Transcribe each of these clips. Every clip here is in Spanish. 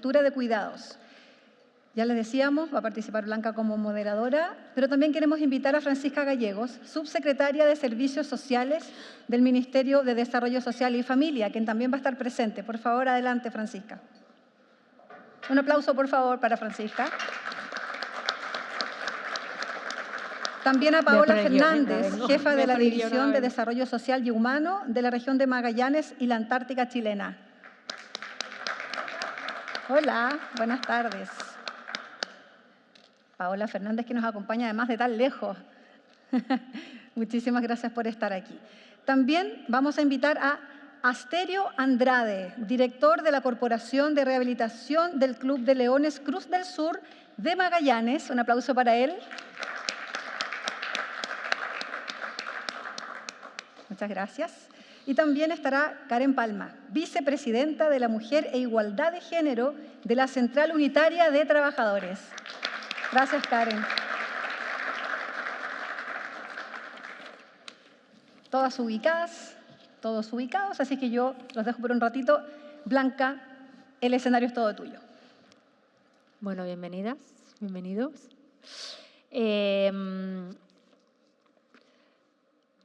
infraestructura de cuidados. Ya les decíamos, va a participar Blanca como moderadora, pero también queremos invitar a Francisca Gallegos, subsecretaria de Servicios Sociales del Ministerio de Desarrollo Social y Familia, quien también va a estar presente. Por favor, adelante, Francisca. Un aplauso, por favor, para Francisca. También a Paola Fernández, jefa de la División de Desarrollo Social y Humano de la región de Magallanes y la Antártica chilena. Hola, buenas tardes. Paola Fernández, que nos acompaña además de tan lejos. Muchísimas gracias por estar aquí. También vamos a invitar a Asterio Andrade, director de la Corporación de Rehabilitación del Club de Leones Cruz del Sur de Magallanes. Un aplauso para él. Muchas gracias. Y también estará Karen Palma, vicepresidenta de la Mujer e Igualdad de Género de la Central Unitaria de Trabajadores. Gracias, Karen. Todas ubicadas, todos ubicados, así que yo los dejo por un ratito. Blanca, el escenario es todo tuyo. Bueno, bienvenidas, bienvenidos.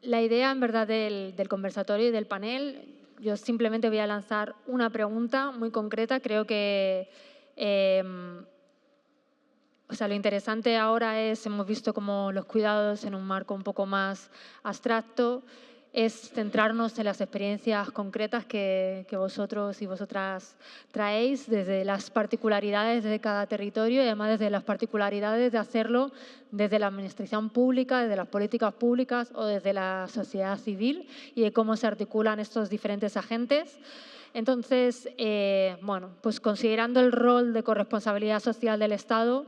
La idea, en verdad, del conversatorio y del panel, yo simplemente voy a lanzar una pregunta muy concreta. Creo que lo interesante ahora es, hemos visto como los cuidados en un marco un poco más abstracto, es centrarnos en las experiencias concretas que vosotros y vosotras traéis desde las particularidades de cada territorio y además desde las particularidades de hacerlo desde la administración pública, desde las políticas públicas o desde la sociedad civil y de cómo se articulan estos diferentes agentes. Entonces, pues considerando el rol de corresponsabilidad social del Estado,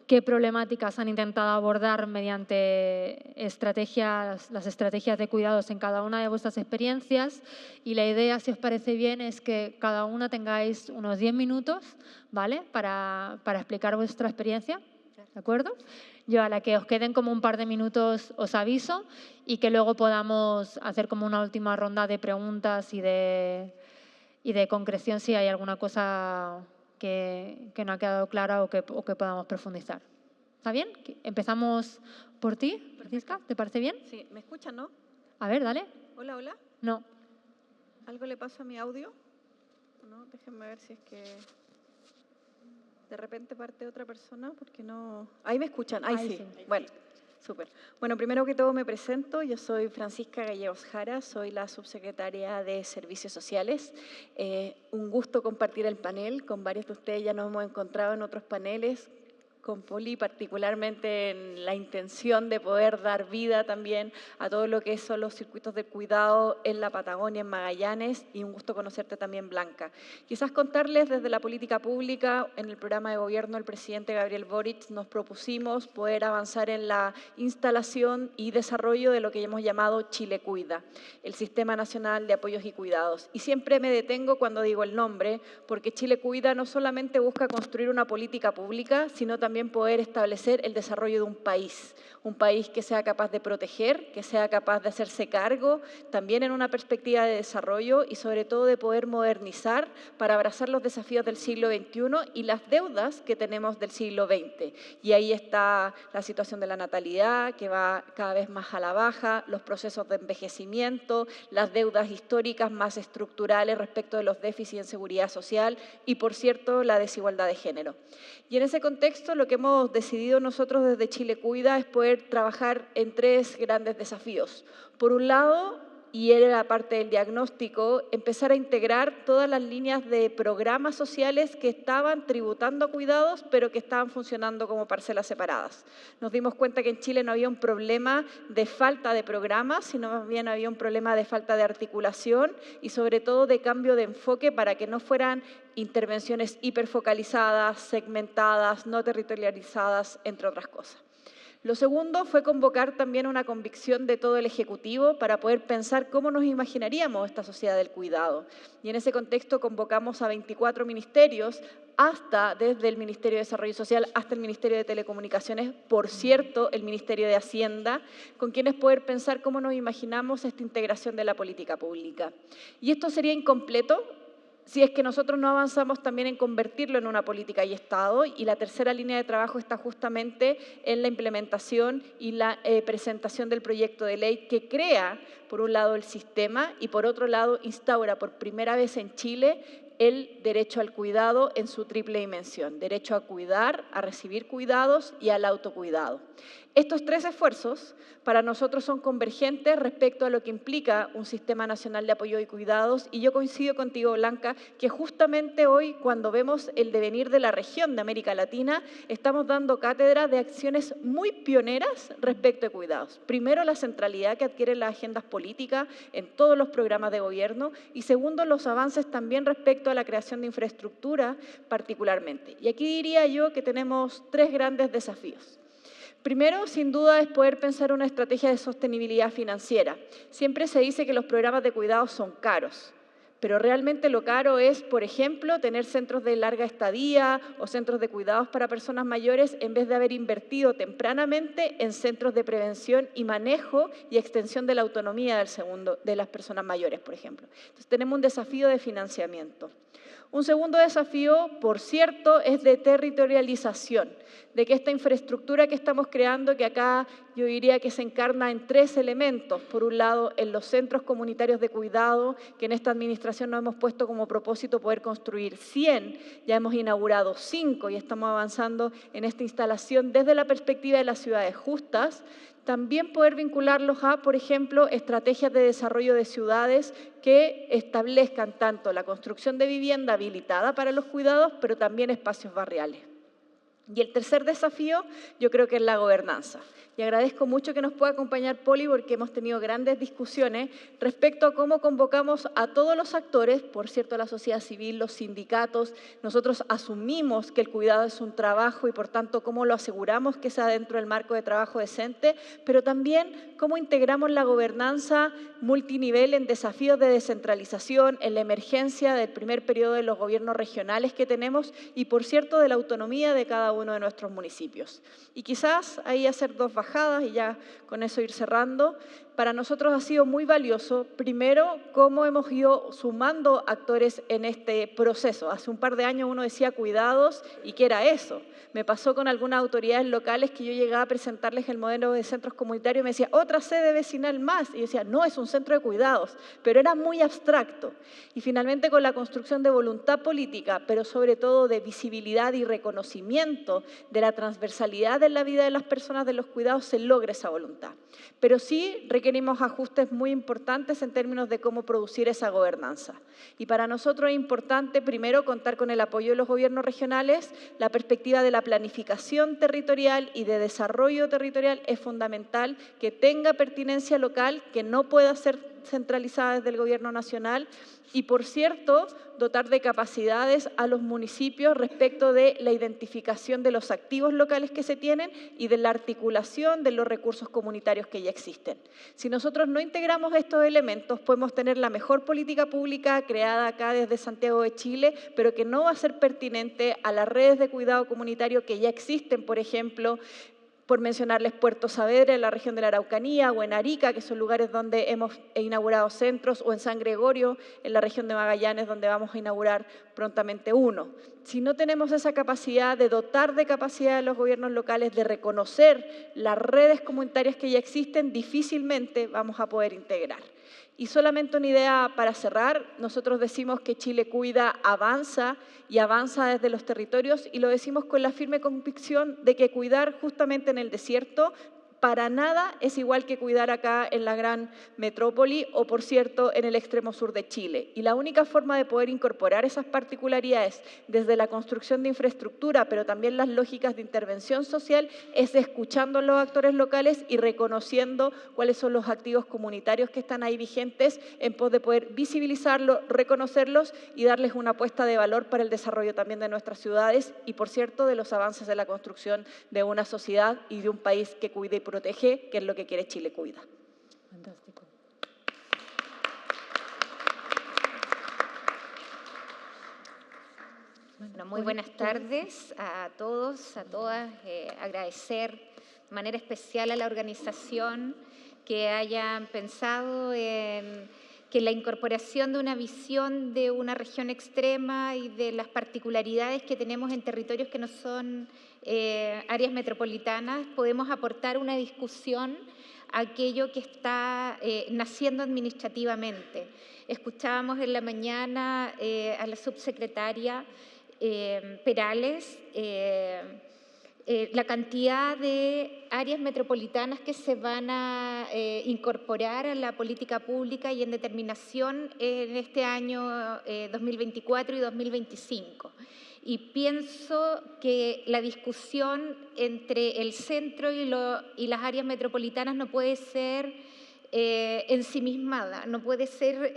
¿qué problemáticas han intentado abordar mediante las estrategias de cuidados en cada una de vuestras experiencias? Y la idea, si os parece bien, es que cada una tengáis unos 10 minutos, ¿vale?, para explicar vuestra experiencia, ¿de acuerdo? Yo a la que os queden como un par de minutos os aviso y que luego podamos hacer como una última ronda de preguntas y de concreción si hay alguna cosa que no ha quedado clara o que podamos profundizar. ¿Está bien? Empezamos por ti, Francisca. ¿Te parece bien? Sí. ¿Me escuchan, no? A ver, dale. Hola, hola. No. ¿Algo le pasa a mi audio? No, déjenme ver si es que de repente parte otra persona, porque no... Ahí me escuchan. Ahí sí. Bueno, súper. Bueno, primero que todo me presento. Yo soy Francisca Gallegos Jara, soy la subsecretaria de Servicios Sociales. Un gusto compartir el panel. Con varios de ustedes ya nos hemos encontrado en otros paneles, con Poli particularmente en la intención de poder dar vida también a todo lo que son los circuitos de cuidado en la Patagonia, en Magallanes, y un gusto conocerte también, Blanca. Quizás contarles desde la política pública, en el programa de gobierno del presidente Gabriel Boric nos propusimos poder avanzar en la instalación y desarrollo de lo que hemos llamado Chile Cuida, el Sistema Nacional de Apoyos y Cuidados. Y siempre me detengo cuando digo el nombre, porque Chile Cuida no solamente busca construir una política pública, sino también poder establecer el desarrollo de un país que sea capaz de proteger, que sea capaz de hacerse cargo, también en una perspectiva de desarrollo y sobre todo de poder modernizar para abrazar los desafíos del siglo XXI y las deudas que tenemos del siglo XX. Y ahí está la situación de la natalidad, que va cada vez más a la baja, los procesos de envejecimiento, las deudas históricas más estructurales respecto de los déficits en seguridad social y, por cierto, la desigualdad de género. Y en ese contexto, lo que hemos decidido nosotros desde Chile Cuida es poder trabajar en tres grandes desafíos. Por un lado, y era parte del diagnóstico, empezar a integrar todas las líneas de programas sociales que estaban tributando a cuidados, pero que estaban funcionando como parcelas separadas. Nos dimos cuenta que en Chile no había un problema de falta de programas, sino más bien había un problema de falta de articulación y sobre todo de cambio de enfoque para que no fueran intervenciones hiperfocalizadas, segmentadas, no territorializadas, entre otras cosas. Lo segundo fue convocar también una convicción de todo el Ejecutivo para poder pensar cómo nos imaginaríamos esta sociedad del cuidado. Y en ese contexto convocamos a 24 ministerios, desde el Ministerio de Desarrollo Social hasta el Ministerio de Telecomunicaciones, por cierto, el Ministerio de Hacienda, con quienes poder pensar cómo nos imaginamos esta integración de la política pública. Y esto sería incompleto si es que nosotros no avanzamos también en convertirlo en una política y Estado. Y la tercera línea de trabajo está justamente en la implementación y la presentación del proyecto de ley que crea, por un lado, el sistema y por otro lado, instaura por primera vez en Chile el derecho al cuidado en su triple dimensión: derecho a cuidar, a recibir cuidados y al autocuidado. Estos tres esfuerzos para nosotros son convergentes respecto a lo que implica un sistema nacional de apoyo y cuidados, y yo coincido contigo, Blanca, que justamente hoy, cuando vemos el devenir de la región de América Latina, estamos dando cátedra de acciones muy pioneras respecto a cuidados. Primero, la centralidad que adquieren las agendas políticas en todos los programas de gobierno, y segundo, los avances también respecto a la creación de infraestructura particularmente. Y aquí diría yo que tenemos tres grandes desafíos. Primero, sin duda, es poder pensar una estrategia de sostenibilidad financiera. Siempre se dice que los programas de cuidados son caros, pero realmente lo caro es, por ejemplo, tener centros de larga estadía o centros de cuidados para personas mayores en vez de haber invertido tempranamente en centros de prevención y manejo y extensión de la autonomía de las personas mayores, por ejemplo. Entonces, tenemos un desafío de financiamiento. Un segundo desafío, por cierto, es de territorialización, de que esta infraestructura que estamos creando, que acá yo diría que se encarna en tres elementos. Por un lado, en los centros comunitarios de cuidado, que en esta administración nos hemos puesto como propósito poder construir 100, ya hemos inaugurado 5 y estamos avanzando en esta instalación desde la perspectiva de las ciudades justas. También poder vincularlos a, por ejemplo, estrategias de desarrollo de ciudades que establezcan tanto la construcción de vivienda habilitada para los cuidados, pero también espacios barriales. Y el tercer desafío, yo creo que es la gobernanza. Y agradezco mucho que nos pueda acompañar Poli, porque hemos tenido grandes discusiones respecto a cómo convocamos a todos los actores, por cierto, la sociedad civil, los sindicatos. Nosotros asumimos que el cuidado es un trabajo y, por tanto, cómo lo aseguramos que sea dentro del marco de trabajo decente, pero también cómo integramos la gobernanza multinivel en desafíos de descentralización, en la emergencia del primer periodo de los gobiernos regionales que tenemos y, por cierto, de la autonomía de cada uno de nuestros municipios. Y quizás ahí hacer dos bajadas y ya con eso ir cerrando. Para nosotros ha sido muy valioso, primero, cómo hemos ido sumando actores en este proceso. Hace un par de años uno decía cuidados, ¿y qué era eso? Me pasó con algunas autoridades locales que yo llegaba a presentarles el modelo de centros comunitarios y me decía, otra sede vecinal más. Y yo decía, no, es un centro de cuidados, pero era muy abstracto. Y finalmente, con la construcción de voluntad política, pero sobre todo de visibilidad y reconocimiento de la transversalidad en la vida de las personas de los cuidados, se logra esa voluntad. Pero sí requerimos ajustes muy importantes en términos de cómo producir esa gobernanza. Y para nosotros es importante, primero, contar con el apoyo de los gobiernos regionales. La perspectiva de la planificación territorial y de desarrollo territorial es fundamental, que tenga pertinencia local, que no pueda ser centralizada desde el gobierno nacional. Y, por cierto, dotar de capacidades a los municipios respecto de la identificación de los activos locales que se tienen y de la articulación de los recursos comunitarios que ya existen. Si nosotros no integramos estos elementos, podemos tener la mejor política pública creada acá desde Santiago de Chile, pero que no va a ser pertinente a las redes de cuidado comunitario que ya existen, por ejemplo, por mencionarles Puerto Saavedra en la región de la Araucanía, o en Arica, que son lugares donde hemos inaugurado centros, o en San Gregorio, en la región de Magallanes, donde vamos a inaugurar prontamente uno. Si no tenemos esa capacidad de dotar de capacidad a los gobiernos locales, de reconocer las redes comunitarias que ya existen, difícilmente vamos a poder integrar. Y solamente una idea para cerrar, nosotros decimos que Chile Cuida avanza y avanza desde los territorios, y lo decimos con la firme convicción de que cuidar justamente en el desierto para nada es igual que cuidar acá en la gran metrópoli o, por cierto, en el extremo sur de Chile. Y la única forma de poder incorporar esas particularidades desde la construcción de infraestructura, pero también las lógicas de intervención social, es escuchando a los actores locales y reconociendo cuáles son los activos comunitarios que están ahí vigentes, en pos de poder visibilizarlos, reconocerlos y darles una apuesta de valor para el desarrollo también de nuestras ciudades y, por cierto, de los avances de la construcción de una sociedad y de un país que cuide y protege, que es lo que quiere Chile Cuida. Fantástico. Bueno, muy buenas tardes a todos, a todas. Agradecer de manera especial a la organización que hayan pensado en que la incorporación de una visión de una región extrema y de las particularidades que tenemos en territorios que no son áreas metropolitanas, podemos aportar una discusión a aquello que está naciendo administrativamente. Escuchábamos en la mañana a la subsecretaria Perales la cantidad de áreas metropolitanas que se van a incorporar a la política pública y en determinación en este año 2024 y 2025. Y pienso que la discusión entre el centro y las áreas metropolitanas no puede ser ensimismada, no puede ser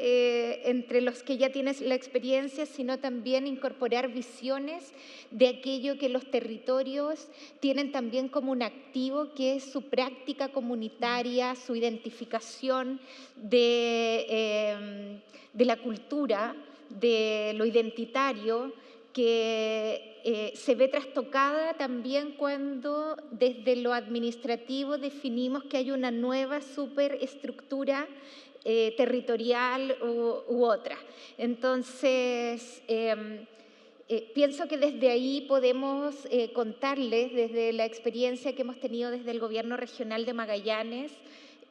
entre los que ya tienen la experiencia, sino también incorporar visiones de aquello que los territorios tienen también como un activo, que es su práctica comunitaria, su identificación de la cultura, de lo identitario, que se ve trastocada también cuando desde lo administrativo definimos que hay una nueva superestructura territorial u otra. Entonces, pienso que desde ahí podemos contarles, desde la experiencia que hemos tenido desde el Gobierno Regional de Magallanes,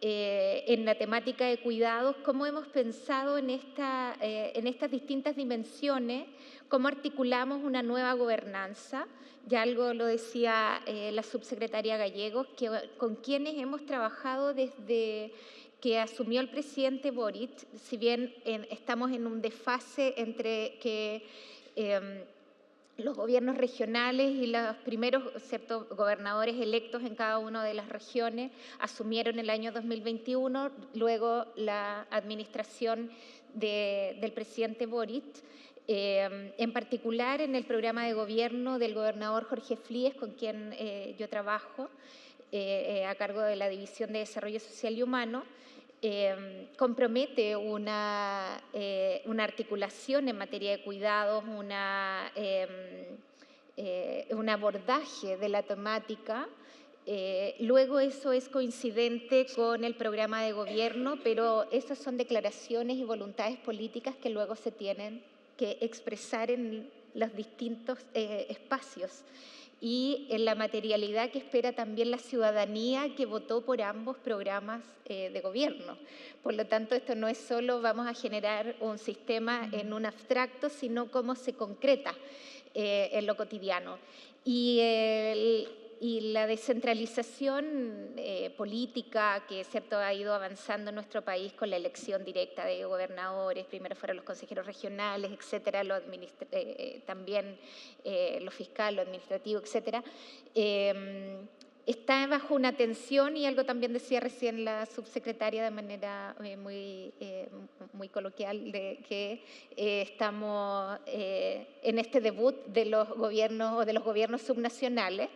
en la temática de cuidados, cómo hemos pensado en estas distintas dimensiones, cómo articulamos una nueva gobernanza. Ya algo lo decía la subsecretaria Gallegos, con quienes hemos trabajado desde que asumió el presidente Boric, si bien estamos en un desfase entre que los gobiernos regionales y los primeros gobernadores electos en cada una de las regiones asumieron el año 2021, luego la administración del presidente Boric, en particular en el programa de gobierno del gobernador Jorge Flies, con quien yo trabajo a cargo de la División de Desarrollo Social y Humano, compromete una articulación en materia de cuidados, un abordaje de la temática. Luego eso es coincidente con el programa de gobierno, pero esas son declaraciones y voluntades políticas que luego se tienen que expresar en los distintos espacios y en la materialidad que espera también la ciudadanía que votó por ambos programas de gobierno. Por lo tanto, esto no es solo vamos a generar un sistema en un abstracto, sino cómo se concreta en lo cotidiano. Y la descentralización política que ¿cierto? Ha ido avanzando en nuestro país con la elección directa de gobernadores, primero fueron los consejeros regionales, etcétera, también lo fiscal, lo administrativo, etcétera, está bajo una tensión, y algo también decía recién la subsecretaria de manera muy coloquial, de que estamos en este debut de los gobiernos o de los gobiernos subnacionales,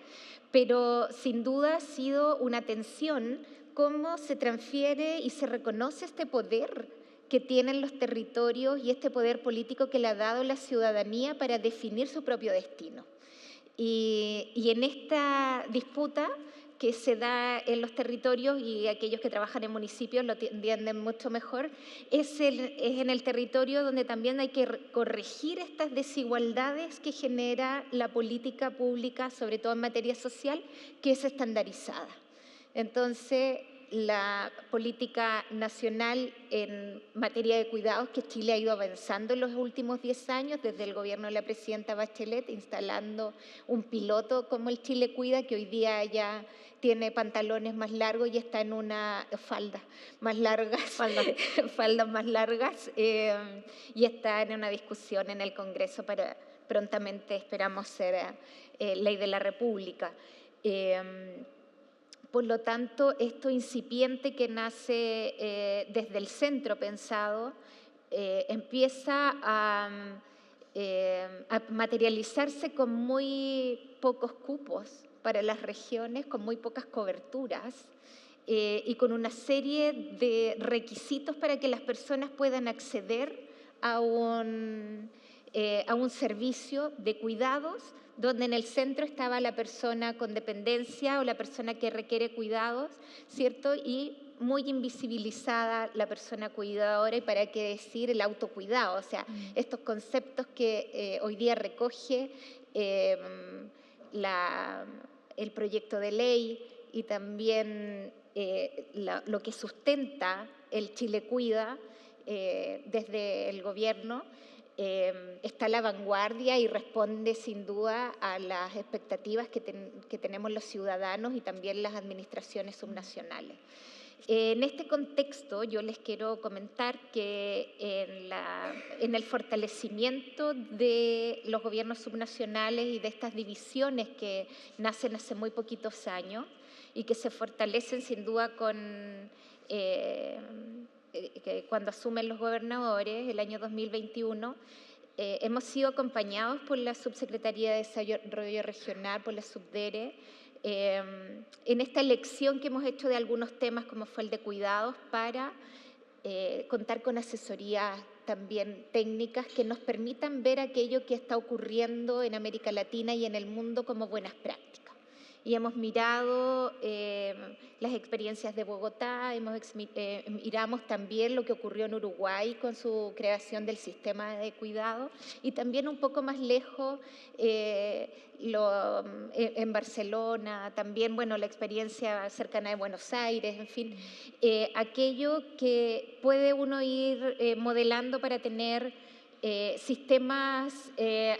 pero sin duda ha sido una tensión cómo se transfiere y se reconoce este poder que tienen los territorios y este poder político que le ha dado la ciudadanía para definir su propio destino. Y en esta disputa que se da en los territorios, y aquellos que trabajan en municipios lo entienden mucho mejor, es en el territorio donde también hay que corregir estas desigualdades que genera la política pública, sobre todo en materia social, que es estandarizada. Entonces, la política nacional en materia de cuidados, que Chile ha ido avanzando en los últimos 10 años, desde el gobierno de la presidenta Bachelet, instalando un piloto como el Chile Cuida, que hoy día ya tiene pantalones más largos y está en una faldas más largas, faldas más largas, y está en una discusión en el Congreso para prontamente, esperamos, ser ley de la República. Por lo tanto, esto incipiente que nace desde el centro pensado empieza a materializarse con muy pocos cupos para las regiones, con muy pocas coberturas y con una serie de requisitos para que las personas puedan acceder a un servicio de cuidados, donde en el centro estaba la persona con dependencia o la persona que requiere cuidados, ¿cierto? Y muy invisibilizada la persona cuidadora y para qué decir el autocuidado, o sea, estos conceptos que hoy día recoge el proyecto de ley y también lo que sustenta el Chile Cuida desde el gobierno, está a la vanguardia y responde sin duda a las expectativas que tenemos los ciudadanos y también las administraciones subnacionales. En este contexto, yo les quiero comentar que en el fortalecimiento de los gobiernos subnacionales y de estas divisiones que nacen hace muy poquitos años y que se fortalecen sin duda cuando asumen los gobernadores el año 2021, hemos sido acompañados por la Subsecretaría de Desarrollo Regional, por la Subdere, en esta elección que hemos hecho de algunos temas como fue el de cuidados para contar con asesorías también técnicas que nos permitan ver aquello que está ocurriendo en América Latina y en el mundo como buenas prácticas. Y hemos mirado las experiencias de Bogotá, miramos también lo que ocurrió en Uruguay con su creación del sistema de cuidado y también un poco más lejos en Barcelona, también bueno, la experiencia cercana de Buenos Aires, en fin, aquello que puede uno ir modelando para tener sistemas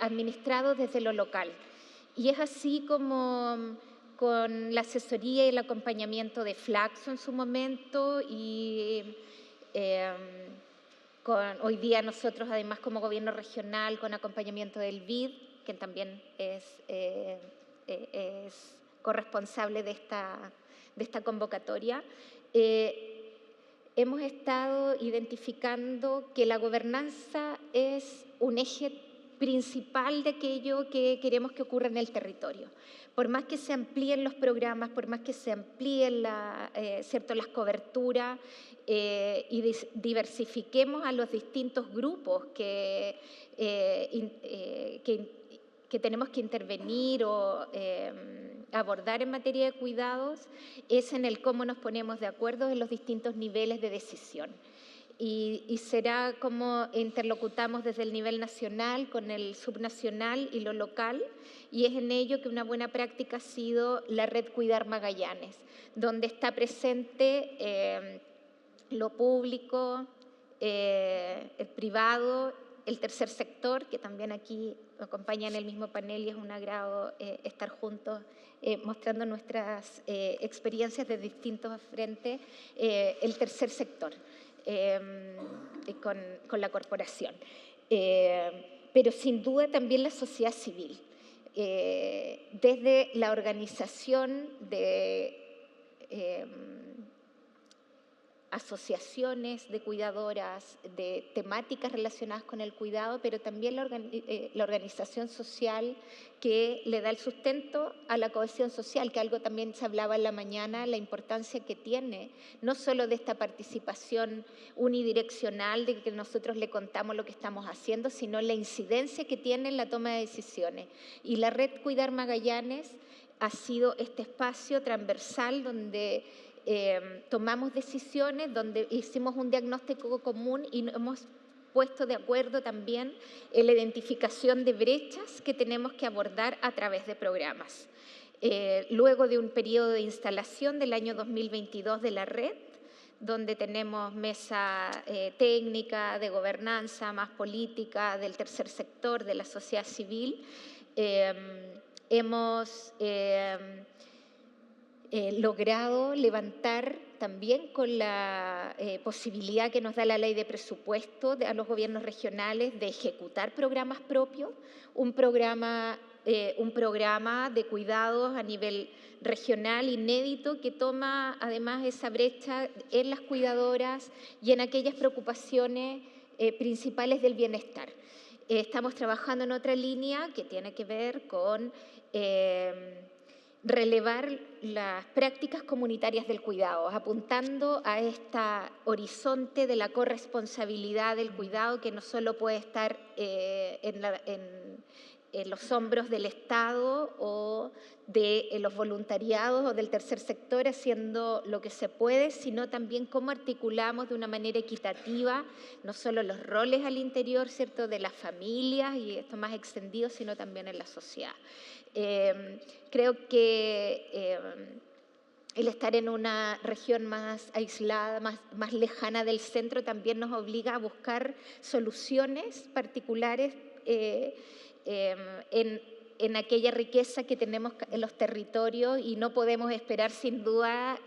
administrados desde lo local. Y es así como con la asesoría y el acompañamiento de Flaxo en su momento y hoy día nosotros además como gobierno regional con acompañamiento del BID, que también es corresponsable de esta convocatoria, hemos estado identificando que la gobernanza es un eje principal de aquello que queremos que ocurra en el territorio. Por más que se amplíen los programas, por más que se amplíen las coberturas y diversifiquemos a los distintos grupos que tenemos que intervenir o abordar en materia de cuidados, es en el cómo nos ponemos de acuerdo en los distintos niveles de decisión. Y será como interlocutamos desde el nivel nacional con el subnacional y lo local, y es en ello que una buena práctica ha sido la red Cuidar Magallanes, donde está presente lo público, el privado, el tercer sector, que también aquí acompaña en el mismo panel y es un agrado estar juntos mostrando nuestras experiencias de distintos frentes, el tercer sector. Con la corporación, pero sin duda también la sociedad civil, desde la organización de asociaciones de cuidadoras, de temáticas relacionadas con el cuidado, pero también la organización social que le da el sustento a la cohesión social, que algo también se hablaba en la mañana, la importancia que tiene, no solo de esta participación unidireccional, de que nosotros le contamos lo que estamos haciendo, sino la incidencia que tiene en la toma de decisiones. Y la red Cuidar Magallanes ha sido este espacio transversal donde tomamos decisiones, donde hicimos un diagnóstico común y hemos puesto de acuerdo también en la identificación de brechas que tenemos que abordar a través de programas. Luego de un periodo de instalación del año 2022 de la red, donde tenemos mesa técnica, de gobernanza, más política, del tercer sector, de la sociedad civil, hemos logrado levantar también con la posibilidad que nos da la ley de presupuesto a los gobiernos regionales de ejecutar programas propios, un programa de cuidados a nivel regional inédito que toma además esa brecha en las cuidadoras y en aquellas preocupaciones principales del bienestar. Estamos trabajando en otra línea que tiene que ver con relevar las prácticas comunitarias del cuidado, apuntando a este horizonte de la corresponsabilidad del cuidado que no solo puede estar en los hombros del Estado o de los voluntariados o del tercer sector haciendo lo que se puede, sino también cómo articulamos de una manera equitativa no solo los roles al interior, ¿cierto?, de las familias y esto más extendido, sino también en la sociedad. Creo que el estar en una región más aislada, más lejana del centro, también nos obliga a buscar soluciones particulares en aquella riqueza que tenemos en los territorios, y no podemos esperar sin duda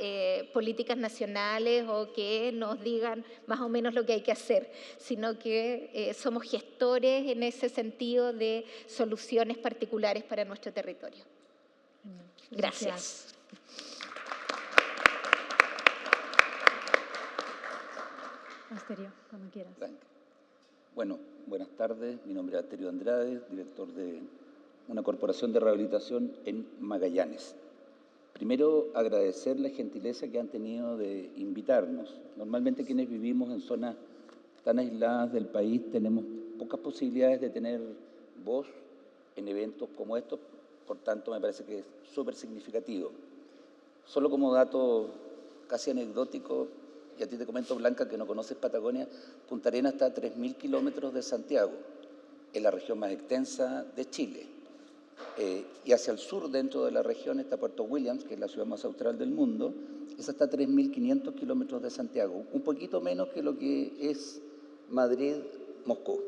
políticas nacionales o que nos digan más o menos lo que hay que hacer, sino que somos gestores en ese sentido de soluciones particulares para nuestro territorio. Gracias. Asterio, cuando quieras. Bueno, buenas tardes. Mi nombre es Asterio Andrade, director de una corporación de rehabilitación en Magallanes. Primero, agradecer la gentileza que han tenido de invitarnos. Normalmente quienes vivimos en zonas tan aisladas del país tenemos pocas posibilidades de tener voz en eventos como estos, por tanto me parece que es súper significativo. Solo como dato casi anecdótico, y a ti te comento, Blanca, que no conoces Patagonia, Punta Arenas está a 3.000 kilómetros de Santiago, es la región más extensa de Chile. Y hacia el sur, dentro de la región, está Puerto Williams, que es la ciudad más austral del mundo. Esa está a 3.500 kilómetros de Santiago, un poquito menos que lo que es Madrid-Moscú.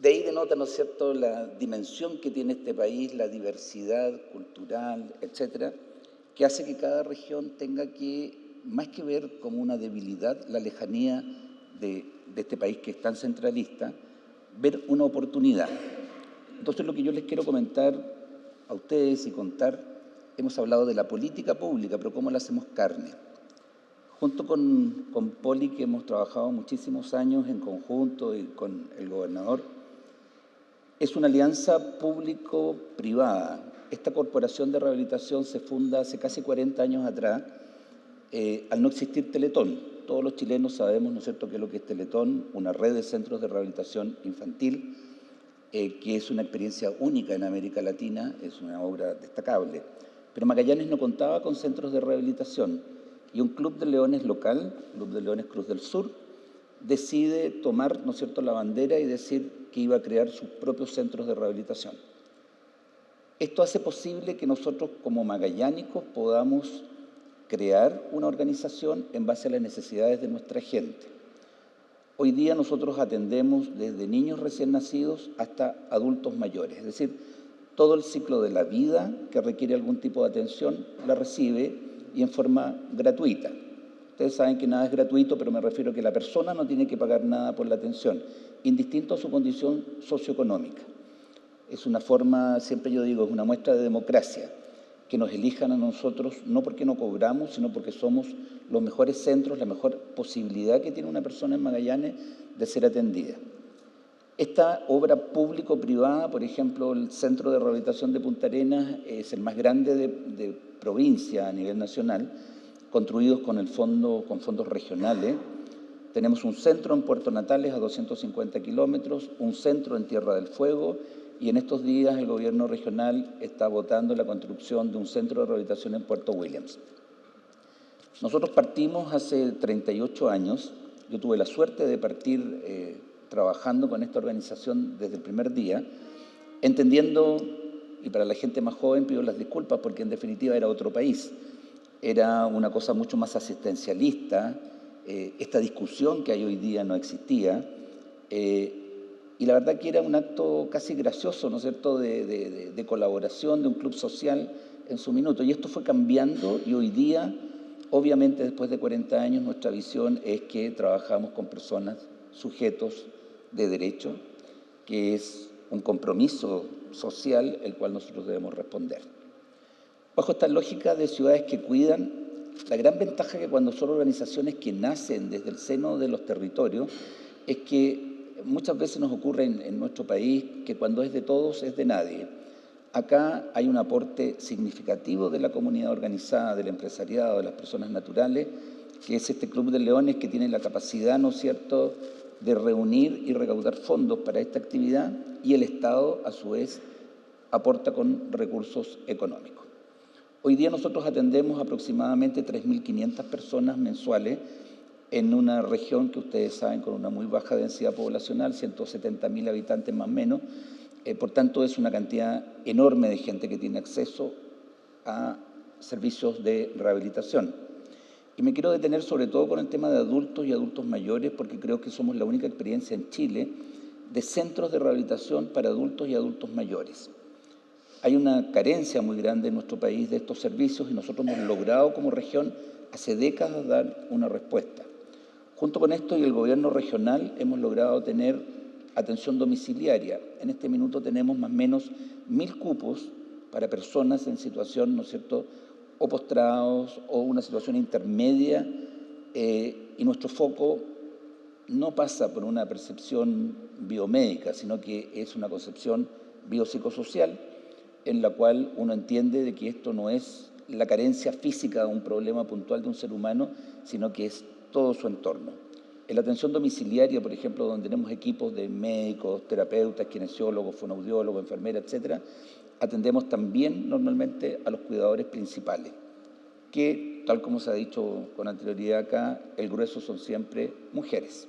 De ahí denota, ¿no es cierto?, la dimensión que tiene este país, la diversidad cultural, etcétera, que hace que cada región tenga que, más que ver como una debilidad la lejanía de este país que es tan centralista, ver una oportunidad. Entonces, lo que yo les quiero comentar a ustedes y contar, hemos hablado de la política pública, pero ¿cómo la hacemos carne? Junto con Poli, que hemos trabajado muchísimos años en conjunto y con el gobernador, es una alianza público-privada. Esta corporación de rehabilitación se funda hace casi 40 años atrás, al no existir Teletón. Todos los chilenos sabemos, ¿no es cierto?, qué es lo que es Teletón, una red de centros de rehabilitación infantil, que es una experiencia única en América Latina, es una obra destacable. Pero Magallanes no contaba con centros de rehabilitación, y un club de leones local, Club de Leones Cruz del Sur, decide tomar, ¿no es cierto?, la bandera y decir que iba a crear sus propios centros de rehabilitación. Esto hace posible que nosotros, como magallánicos, podamos crear una organización en base a las necesidades de nuestra gente. Hoy día nosotros atendemos desde niños recién nacidos hasta adultos mayores, es decir, todo el ciclo de la vida que requiere algún tipo de atención la recibe, y en forma gratuita. Ustedes saben que nada es gratuito, pero me refiero a que la persona no tiene que pagar nada por la atención, indistinto a su condición socioeconómica. Es una forma, siempre yo digo, es una muestra de democracia, que nos elijan a nosotros, no porque no cobramos, sino porque somos los mejores centros, la mejor posibilidad que tiene una persona en Magallanes de ser atendida. Esta obra público-privada, por ejemplo, el Centro de Rehabilitación de Punta Arenas es el más grande de provincia a nivel nacional, construidos con fondos regionales. Tenemos un centro en Puerto Natales a 250 kilómetros, un centro en Tierra del Fuego, y en estos días el gobierno regional está votando la construcción de un centro de rehabilitación en Puerto Williams. Nosotros partimos hace 38 años, yo tuve la suerte de partir trabajando con esta organización desde el primer día, entendiendo, y para la gente más joven pido las disculpas porque en definitiva era otro país, era una cosa mucho más asistencialista, esta discusión que hay hoy día no existía, y la verdad que era un acto casi gracioso, ¿no es cierto?, de colaboración de un club social en su minuto. Y esto fue cambiando, y hoy día, obviamente después de 40 años, nuestra visión es que trabajamos con personas, sujetos de derecho, que es un compromiso social el cual nosotros debemos responder. Bajo esta lógica de ciudades que cuidan, la gran ventaja que cuando son organizaciones que nacen desde el seno de los territorios es que muchas veces nos ocurre en nuestro país que cuando es de todos es de nadie. Acá hay un aporte significativo de la comunidad organizada, del empresariado, de las personas naturales, que es este Club de Leones que tiene la capacidad, ¿no es cierto?, de reunir y recaudar fondos para esta actividad y el Estado, a su vez, aporta con recursos económicos. Hoy día nosotros atendemos aproximadamente 3.500 personas mensuales en una región que ustedes saben con una muy baja densidad poblacional, 170.000 habitantes más o menos. Por tanto, es una cantidad enorme de gente que tiene acceso a servicios de rehabilitación. Y me quiero detener sobre todo con el tema de adultos y adultos mayores, porque creo que somos la única experiencia en Chile de centros de rehabilitación para adultos y adultos mayores. Hay una carencia muy grande en nuestro país de estos servicios y nosotros hemos logrado como región hace décadas dar una respuesta. Junto con esto y el gobierno regional hemos logrado tener atención domiciliaria. En este minuto tenemos más o menos 1.000 cupos para personas en situación, ¿no es cierto?, o postrados o una situación intermedia, y nuestro foco no pasa por una percepción biomédica, sino que es una concepción biopsicosocial en la cual uno entiende de que esto no es la carencia física de un problema puntual de un ser humano, sino que es todo su entorno. En la atención domiciliaria, por ejemplo, donde tenemos equipos de médicos, terapeutas, kinesiólogos, fonoaudiólogos, enfermeras, etcétera, atendemos también normalmente a los cuidadores principales, que, tal como se ha dicho con anterioridad acá, el grueso son siempre mujeres.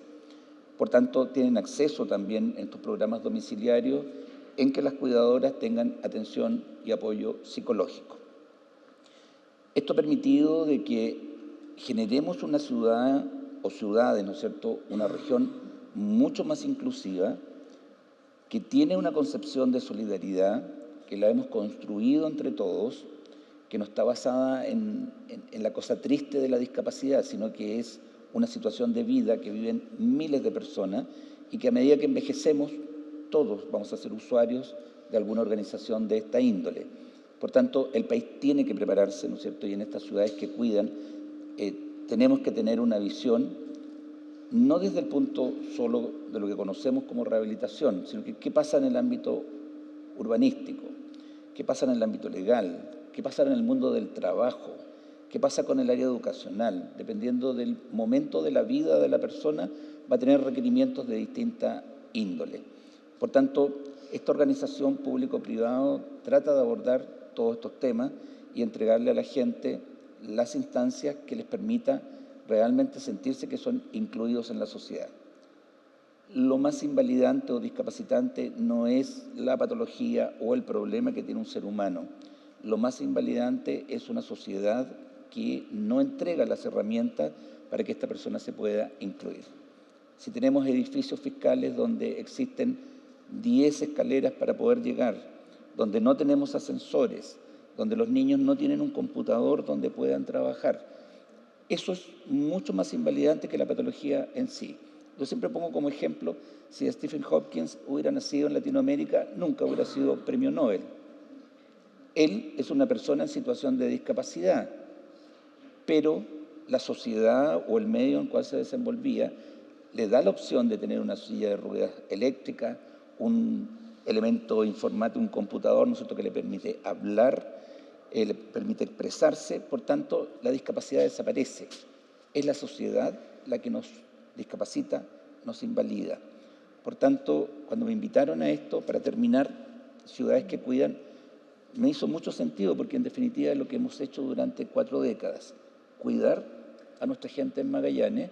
Por tanto, tienen acceso también en estos programas domiciliarios en que las cuidadoras tengan atención y apoyo psicológico. Esto ha permitido de que generemos una ciudad o ciudades, ¿no es cierto?, una región mucho más inclusiva, que tiene una concepción de solidaridad, que la hemos construido entre todos, que no está basada en la cosa triste de la discapacidad, sino que es una situación de vida que viven miles de personas y que a medida que envejecemos, todos vamos a ser usuarios de alguna organización de esta índole. Por tanto, el país tiene que prepararse, ¿no es cierto?, y en estas ciudades que cuidan tenemos que tener una visión, no desde el punto solo de lo que conocemos como rehabilitación, sino que qué pasa en el ámbito urbanístico, qué pasa en el ámbito legal, qué pasa en el mundo del trabajo, qué pasa con el área educacional. Dependiendo del momento de la vida de la persona, va a tener requerimientos de distinta índole. Por tanto, esta organización público-privado trata de abordar todos estos temas y entregarle a la gente las instancias que les permita realmente sentirse que son incluidos en la sociedad. Lo más invalidante o discapacitante no es la patología o el problema que tiene un ser humano. Lo más invalidante es una sociedad que no entrega las herramientas para que esta persona se pueda incluir. Si tenemos edificios fiscales donde existen 10 escaleras para poder llegar, donde no tenemos ascensores, donde los niños no tienen un computador donde puedan trabajar, eso es mucho más invalidante que la patología en sí. Yo siempre pongo como ejemplo, si Stephen Hopkins hubiera nacido en Latinoamérica, nunca hubiera sido premio Nobel. Él es una persona en situación de discapacidad, pero la sociedad o el medio en el cual se desenvolvía le da la opción de tener una silla de ruedas eléctrica, un elemento informático, un computador, ¿no es cierto?, que le permite hablar, le permite expresarse. Por tanto, la discapacidad desaparece. Es la sociedad la que nos discapacita, nos invalida. Por tanto, cuando me invitaron a esto, para terminar, ciudades que cuidan, me hizo mucho sentido, porque en definitiva es lo que hemos hecho durante 4 décadas, cuidar a nuestra gente en Magallanes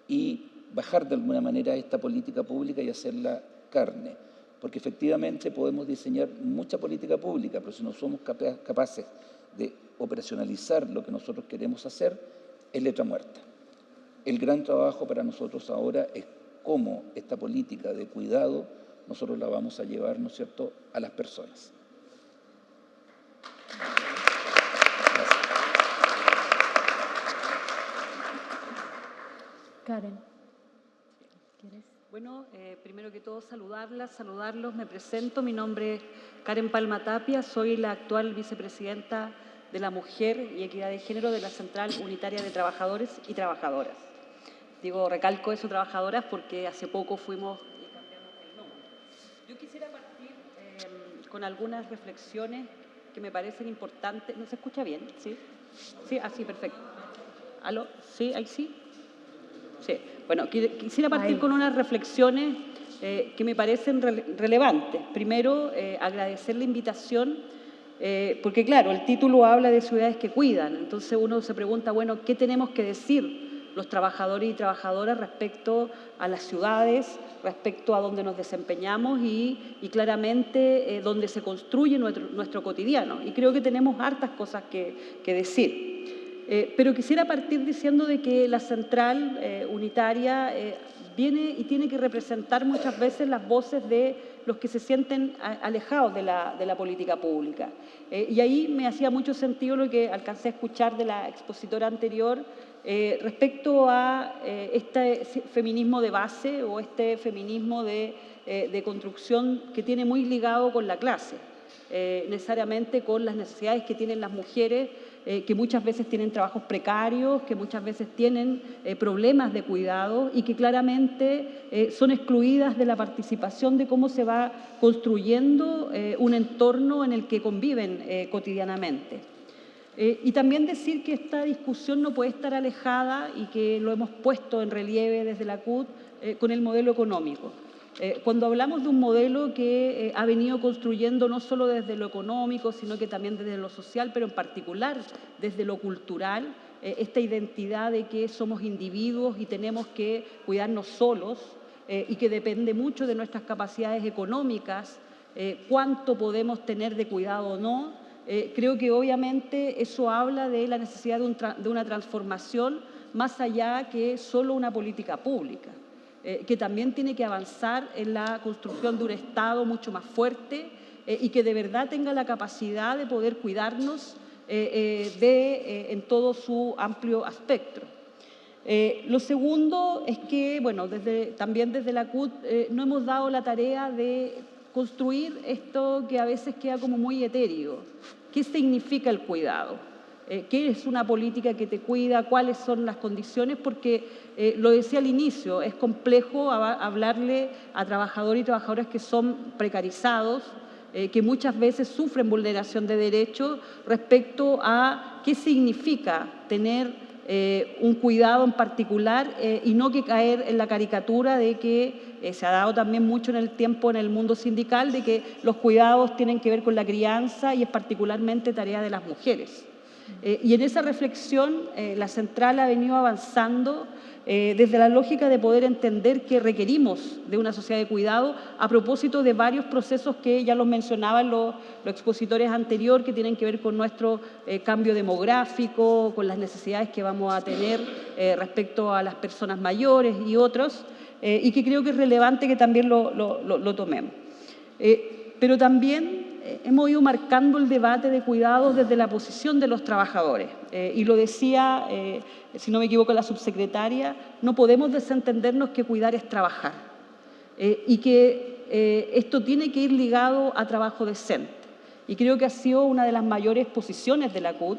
y bajar de alguna manera esta política pública y hacerla carne, porque efectivamente podemos diseñar mucha política pública, pero si no somos capaces de operacionalizar lo que nosotros queremos hacer, es letra muerta. El gran trabajo para nosotros ahora es cómo esta política de cuidado nosotros la vamos a llevar, ¿no es cierto?, a las personas. Karen. ¿Quieres? Bueno, primero que todo saludarlos, me presento, mi nombre es Karen Palma Tapia, soy la actual vicepresidenta de la Mujer y Equidad de Género de la Central Unitaria de Trabajadores y Trabajadoras. Recalco eso, trabajadoras, porque hace poco fuimos y cambiamos el nombre. Yo quisiera partir con algunas reflexiones que me parecen importantes. ¿No se escucha bien? ¿Sí? ¿Sí? Ah, sí, perfecto. ¿Aló? ¿Sí? ¿Ahí sí? Sí. Bueno, quisiera partir con unas reflexiones que me parecen relevantes. Primero, agradecer la invitación, porque claro, el título habla de ciudades que cuidan, entonces uno se pregunta, bueno, ¿qué tenemos que decir los trabajadores y trabajadoras respecto a las ciudades, respecto a donde nos desempeñamos y claramente donde se construye nuestro cotidiano? Y creo que tenemos hartas cosas que decir. Pero quisiera partir diciendo de que la central unitaria viene y tiene que representar muchas veces las voces de los que se sienten alejados de la política pública. Y ahí me hacía mucho sentido lo que alcancé a escuchar de la expositora anterior respecto a este feminismo de base o este feminismo de construcción que tiene muy ligado con la clase, necesariamente con las necesidades que tienen las mujeres, que muchas veces tienen trabajos precarios, que muchas veces tienen problemas de cuidado y que claramente son excluidas de la participación de cómo se va construyendo un entorno en el que conviven cotidianamente. Y también decir que esta discusión no puede estar alejada, y que lo hemos puesto en relieve desde la CUT, con el modelo económico. Cuando hablamos de un modelo que ha venido construyendo no solo desde lo económico, sino que también desde lo social, pero en particular desde lo cultural, esta identidad de que somos individuos y tenemos que cuidarnos solos, y que depende mucho de nuestras capacidades económicas, cuánto podemos tener de cuidado o no. Creo que obviamente eso habla de la necesidad de una transformación más allá que solo una política pública. Que también tiene que avanzar en la construcción de un Estado mucho más fuerte y que de verdad tenga la capacidad de poder cuidarnos en todo su amplio espectro. Lo segundo es que, bueno, también desde la CUT no hemos dado la tarea de construir esto que a veces queda como muy etéreo. ¿Qué significa el cuidado? ¿Qué es una política que te cuida? ¿Cuáles son las condiciones? Porque, lo decía al inicio, es complejo hablarle a trabajadores y trabajadoras que son precarizados, que muchas veces sufren vulneración de derechos respecto a qué significa tener un cuidado en particular y no que caer en la caricatura de que se ha dado también mucho en el tiempo en el mundo sindical, de que los cuidados tienen que ver con la crianza y es particularmente tarea de las mujeres. Y en esa reflexión la central ha venido avanzando desde la lógica de poder entender que requerimos de una sociedad de cuidado a propósito de varios procesos que ya los mencionaban los expositores anteriores, que tienen que ver con nuestro cambio demográfico, con las necesidades que vamos a tener respecto a las personas mayores y otros, y que creo que es relevante que también lo tomemos. Pero también hemos ido marcando el debate de cuidados desde la posición de los trabajadores. Y lo decía, si no me equivoco, la subsecretaria, no podemos desentendernos que cuidar es trabajar. Y que esto tiene que ir ligado a trabajo decente. Y creo que ha sido una de las mayores posiciones de la CUT,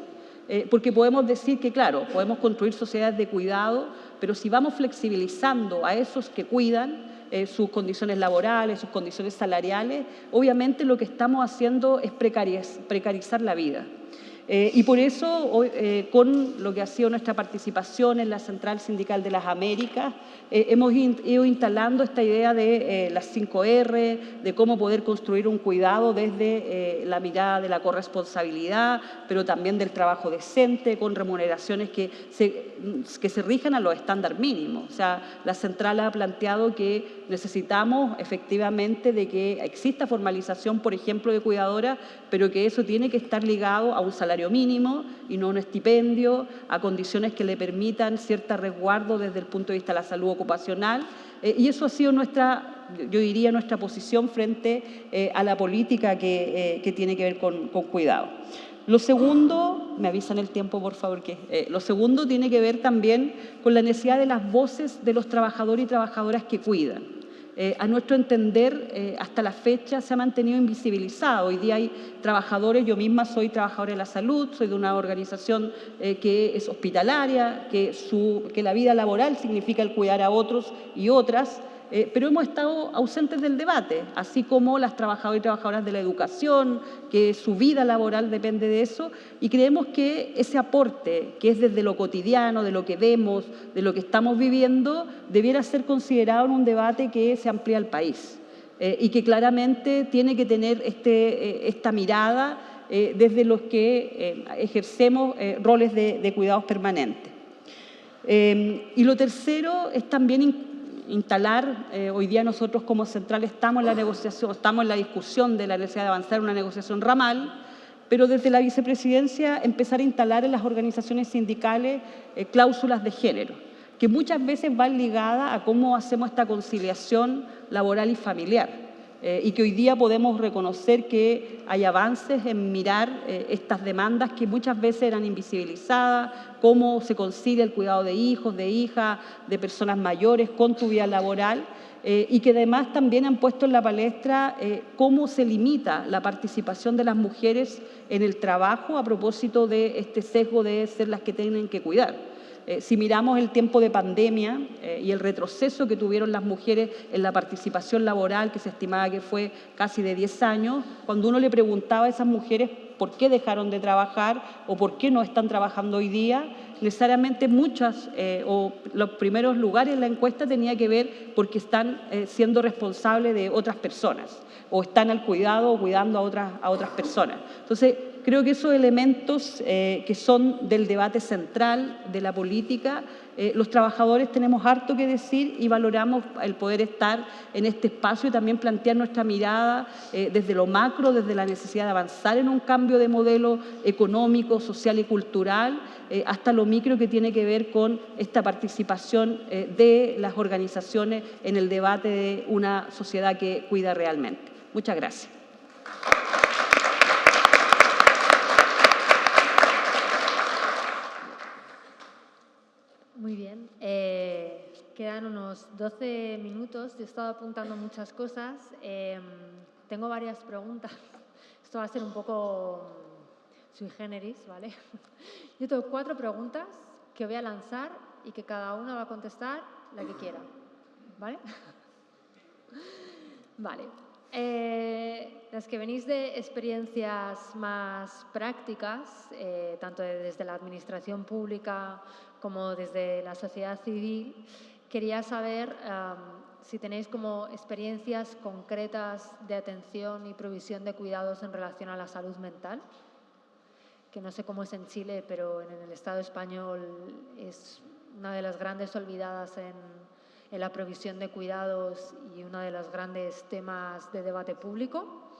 porque podemos decir que, claro, podemos construir sociedades de cuidado, pero si vamos flexibilizando a esos que cuidan, sus condiciones laborales, sus condiciones salariales, obviamente lo que estamos haciendo es precarizar la vida. Y por eso, con lo que ha sido nuestra participación en la Central Sindical de las Américas, hemos ido instalando esta idea de las 5 R, de cómo poder construir un cuidado desde la mirada de la corresponsabilidad, pero también del trabajo decente, con remuneraciones que se rijan a los estándares mínimos. O sea, la Central ha planteado que necesitamos efectivamente de que exista formalización, por ejemplo, de cuidadora, pero que eso tiene que estar ligado a un salario mínimo y no un estipendio, a condiciones que le permitan cierto resguardo desde el punto de vista de la salud ocupacional. Y eso ha sido yo diría, nuestra posición frente a la política que tiene que ver con cuidado. Lo segundo, me avisan el tiempo, por favor, lo segundo tiene que ver también con la necesidad de las voces de los trabajadores y trabajadoras que cuidan. A nuestro entender, hasta la fecha se ha mantenido invisibilizado. Hoy día hay trabajadores, yo misma soy trabajadora de la salud, soy de una organización que es hospitalaria, que la vida laboral significa el cuidar a otros y otras, pero hemos estado ausentes del debate, así como las trabajadoras y trabajadoras de la educación, que su vida laboral depende de eso, y creemos que ese aporte, que es desde lo cotidiano, de lo que vemos, de lo que estamos viviendo, debiera ser considerado en un debate que se amplía al país y que claramente tiene que tener esta mirada desde los que ejercemos roles de cuidados permanentes. Y lo tercero es también instalar, hoy día nosotros como central estamos en la negociación, estamos en la discusión de la necesidad de avanzar en una negociación ramal, pero desde la vicepresidencia empezar a instalar en las organizaciones sindicales cláusulas de género, que muchas veces van ligadas a cómo hacemos esta conciliación laboral y familiar. Y que hoy día podemos reconocer que hay avances en mirar estas demandas que muchas veces eran invisibilizadas, cómo se concilia el cuidado de hijos, de hijas, de personas mayores con tu vida laboral, y que además también han puesto en la palestra cómo se limita la participación de las mujeres en el trabajo a propósito de este sesgo de ser las que tienen que cuidar. Si miramos el tiempo de pandemia y el retroceso que tuvieron las mujeres en la participación laboral, que se estimaba que fue casi de 10 años, cuando uno le preguntaba a esas mujeres por qué dejaron de trabajar o por qué no están trabajando hoy día, necesariamente muchas o los primeros lugares en la encuesta tenía que ver porque están siendo responsables de otras personas o están al cuidado o cuidando a otras personas. Entonces, creo que esos elementos que son del debate central de la política, los trabajadores tenemos harto que decir y valoramos el poder estar en este espacio y también plantear nuestra mirada desde lo macro, desde la necesidad de avanzar en un cambio de modelo económico, social y cultural, hasta lo micro que tiene que ver con esta participación de las organizaciones en el debate de una sociedad que cuida realmente. Muchas gracias. Muy bien. Quedan unos 12 minutos. Yo he estado apuntando muchas cosas. Tengo varias preguntas. Esto va a ser un poco sui generis, ¿vale? Yo tengo 4 preguntas que voy a lanzar y que cada una va a contestar la que quiera, ¿vale? Vale. Las que venís de experiencias más prácticas, tanto desde la administración pública como desde la sociedad civil, quería saber si tenéis como experiencias concretas de atención y provisión de cuidados en relación a la salud mental, que no sé cómo es en Chile, pero en el Estado español es una de las grandes olvidadas en la provisión de cuidados y uno de los grandes temas de debate público.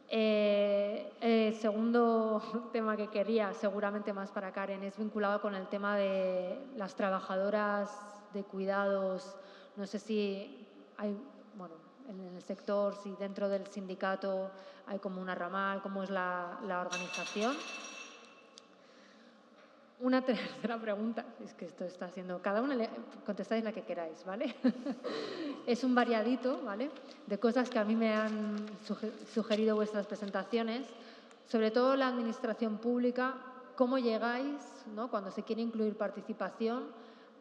El segundo tema que quería, seguramente más para Karen, es vinculado con el tema de las trabajadoras de cuidados. No sé si hay, bueno, en el sector, si dentro del sindicato hay como una ramal, cómo es la organización. Una tercera pregunta, es que esto está haciendo, cada una contestáis la que queráis, ¿vale? Es un variadito, ¿vale? De cosas que a mí me han sugerido vuestras presentaciones, sobre todo la administración pública, cómo llegáis, ¿no?, cuando se quiere incluir participación,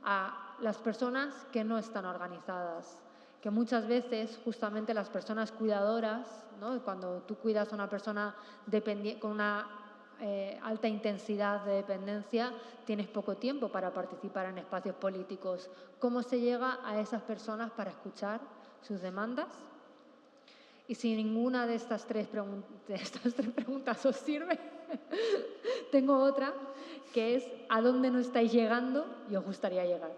a las personas que no están organizadas, que muchas veces justamente las personas cuidadoras, ¿no?, cuando tú cuidas a una persona con una alta intensidad de dependencia, tienes poco tiempo para participar en espacios políticos. ¿Cómo se llega a esas personas para escuchar sus demandas? Y si ninguna de estas tres preguntas os sirve, tengo otra, que es ¿a dónde no estáis llegando y os gustaría llegar?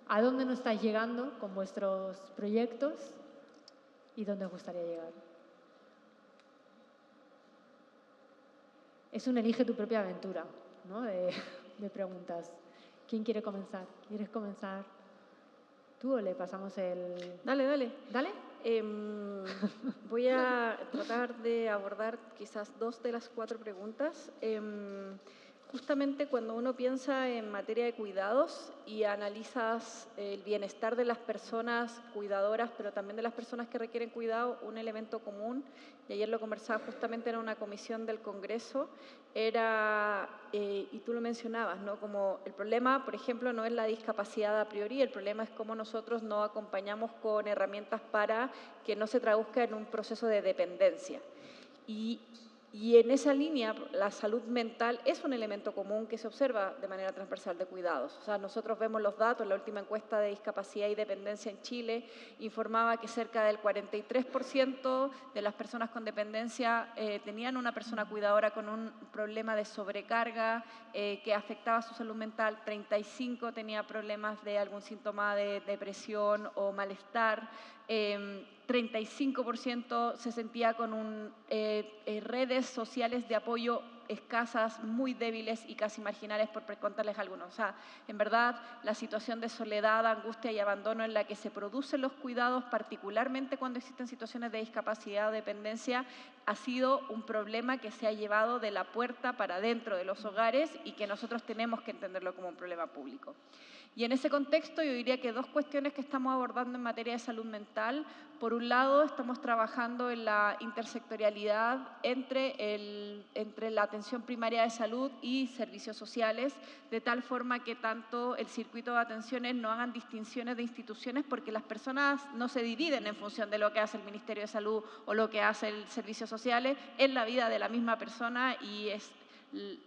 ¿A dónde no estáis llegando con vuestros proyectos y dónde os gustaría llegar? Es un elige tu propia aventura, ¿no?, de preguntas. ¿Quién quiere comenzar? ¿Quieres comenzar tú o le pasamos el...? Dale, dale. ¿Dale? Voy a tratar de abordar quizás 2 de las 4 preguntas. Justamente cuando uno piensa en materia de cuidados y analizas el bienestar de las personas cuidadoras, pero también de las personas que requieren cuidado, un elemento común, y ayer lo conversaba justamente en una comisión del Congreso, era, y tú lo mencionabas, ¿no? Como el problema, por ejemplo, no es la discapacidad a priori, el problema es cómo nosotros no acompañamos con herramientas para que no se traduzca en un proceso de dependencia. Y en esa línea, la salud mental es un elemento común que se observa de manera transversal de cuidados. O sea, nosotros vemos los datos, la última encuesta de discapacidad y dependencia en Chile informaba que cerca del 43% de las personas con dependencia tenían una persona cuidadora con un problema de sobrecarga que afectaba su salud mental, 35% tenía problemas de algún síntoma de depresión o malestar, 35% se sentía con redes sociales de apoyo escasas, muy débiles y casi marginales, por contarles algunos. O sea, en verdad, la situación de soledad, angustia y abandono en la que se producen los cuidados, particularmente cuando existen situaciones de discapacidad o dependencia, ha sido un problema que se ha llevado de la puerta para dentro de los hogares y que nosotros tenemos que entenderlo como un problema público. Y en ese contexto yo diría que dos cuestiones que estamos abordando en materia de salud mental. Por un lado, estamos trabajando en la intersectorialidad entre la atención primaria de salud y servicios sociales, de tal forma que tanto el circuito de atenciones no hagan distinciones de instituciones, porque las personas no se dividen en función de lo que hace el Ministerio de Salud o lo que hace el Servicios Sociales, es la vida de la misma persona y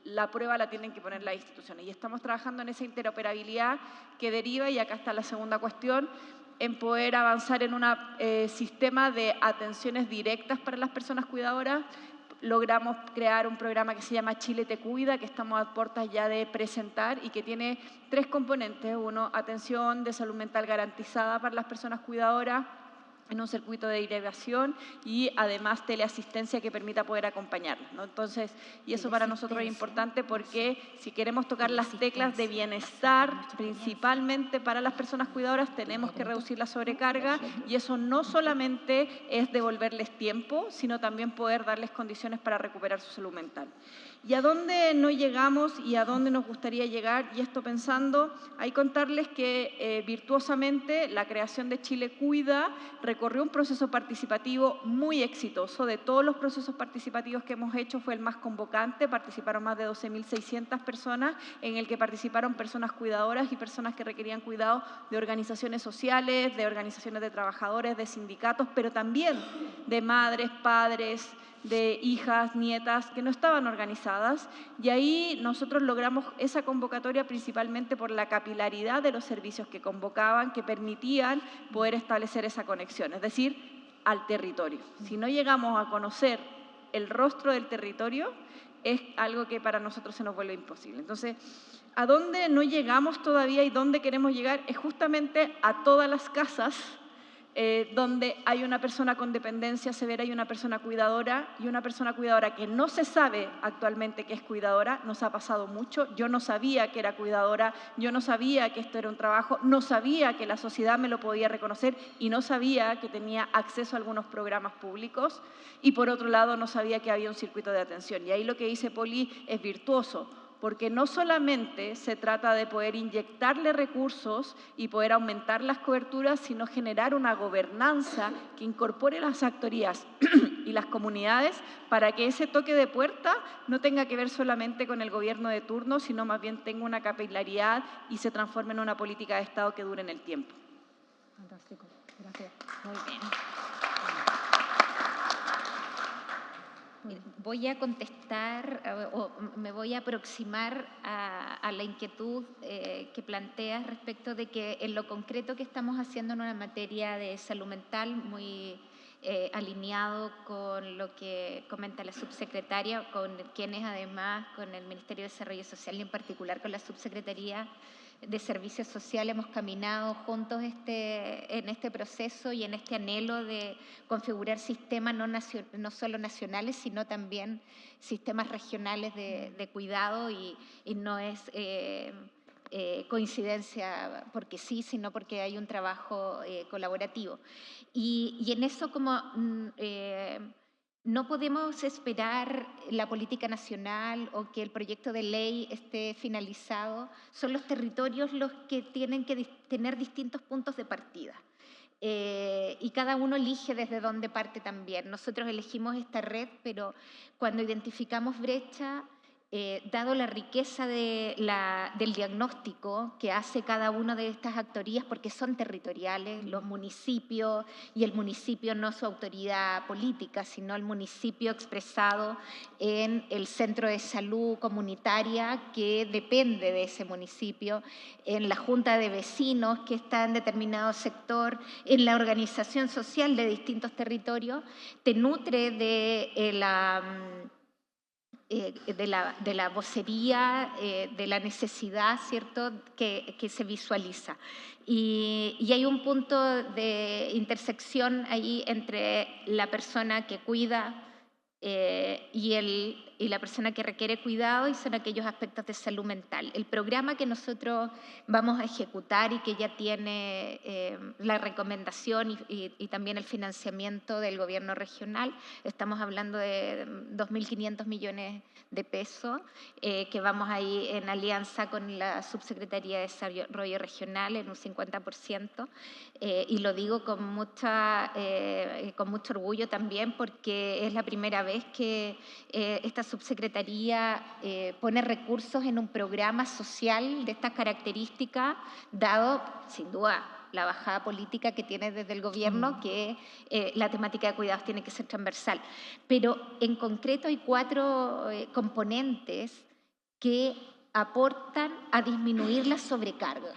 la prueba la tienen que poner las instituciones. Y estamos trabajando en esa interoperabilidad que deriva, y acá está la segunda cuestión, en poder avanzar en un sistema de atenciones directas para las personas cuidadoras. Logramos crear un programa que se llama Chile Te Cuida, que estamos a puertas ya de presentar y que tiene 3 componentes. Uno, atención de salud mental garantizada para las personas cuidadoras en un circuito de derivación y además teleasistencia que permita poder acompañarlas, ¿no? Entonces, y eso para nosotros es importante porque si queremos tocar las teclas de bienestar, principalmente para las personas cuidadoras, tenemos que reducir la sobrecarga, y eso no solamente es devolverles tiempo, sino también poder darles condiciones para recuperar su salud mental. ¿Y a dónde no llegamos y a dónde nos gustaría llegar? Y esto pensando, hay que contarles que virtuosamente la creación de Chile Cuida recorrió un proceso participativo muy exitoso. De todos los procesos participativos que hemos hecho fue el más convocante, participaron más de 12.600 personas, en el que participaron personas cuidadoras y personas que requerían cuidado de organizaciones sociales, de organizaciones de trabajadores, de sindicatos, pero también de madres, padres, de hijas, nietas que no estaban organizadas, y ahí nosotros logramos esa convocatoria principalmente por la capilaridad de los servicios que convocaban, que permitían poder establecer esa conexión, es decir, al territorio. Si no llegamos a conocer el rostro del territorio, es algo que para nosotros se nos vuelve imposible. Entonces, ¿a dónde no llegamos todavía y dónde queremos llegar? Es justamente a todas las casas donde hay una persona con dependencia severa y una persona cuidadora que no se sabe actualmente que es cuidadora. Nos ha pasado mucho. Yo no sabía que era cuidadora, yo no sabía que esto era un trabajo, no sabía que la sociedad me lo podía reconocer y no sabía que tenía acceso a algunos programas públicos, y por otro lado no sabía que había un circuito de atención. Y ahí lo que dice Poli es virtuoso, porque no solamente se trata de poder inyectarle recursos y poder aumentar las coberturas, sino generar una gobernanza que incorpore las actorías y las comunidades para que ese toque de puerta no tenga que ver solamente con el gobierno de turno, sino más bien tenga una capilaridad y se transforme en una política de Estado que dure en el tiempo. Fantástico, gracias. Muy bien. Voy a contestar o me voy a aproximar a la inquietud que planteas respecto de que en lo concreto que estamos haciendo en una materia de salud mental, muy alineado con lo que comenta la subsecretaria, con quienes además con el Ministerio de Desarrollo Social y en particular con la Subsecretaría de Servicios Sociales hemos caminado juntos en este proceso y en este anhelo de configurar sistemas no solo nacionales, sino también sistemas regionales de cuidado, y no es coincidencia porque sí, sino porque hay un trabajo colaborativo. Y en eso como no podemos esperar la política nacional o que el proyecto de ley esté finalizado. Son los territorios los que tienen que tener distintos puntos de partida. Y cada uno elige desde dónde parte también. Nosotros elegimos esta red, pero cuando identificamos brecha, dado la riqueza del diagnóstico que hace cada una de estas actorías, porque son territoriales, los municipios, y el municipio no su autoridad política, sino el municipio expresado en el centro de salud comunitaria que depende de ese municipio, en la junta de vecinos que está en determinado sector, en la organización social de distintos territorios, te nutre de la vocería, de la necesidad, ¿cierto?, que se visualiza. Y hay un punto de intersección ahí entre la persona que cuida y la persona que requiere cuidado, y son aquellos aspectos de salud mental. El programa que nosotros vamos a ejecutar y que ya tiene la recomendación y también el financiamiento del gobierno regional, estamos hablando de 2.500 millones de pesos, que vamos ahí en alianza con la Subsecretaría de Desarrollo Regional en un 50%, y lo digo con mucho orgullo también, porque es la primera vez que esta subsecretaría pone recursos en un programa social de estas características, dado, sin duda, la bajada política que tiene desde el gobierno, que la temática de cuidados tiene que ser transversal. Pero en concreto hay 4 componentes que aportan a disminuir la sobrecarga.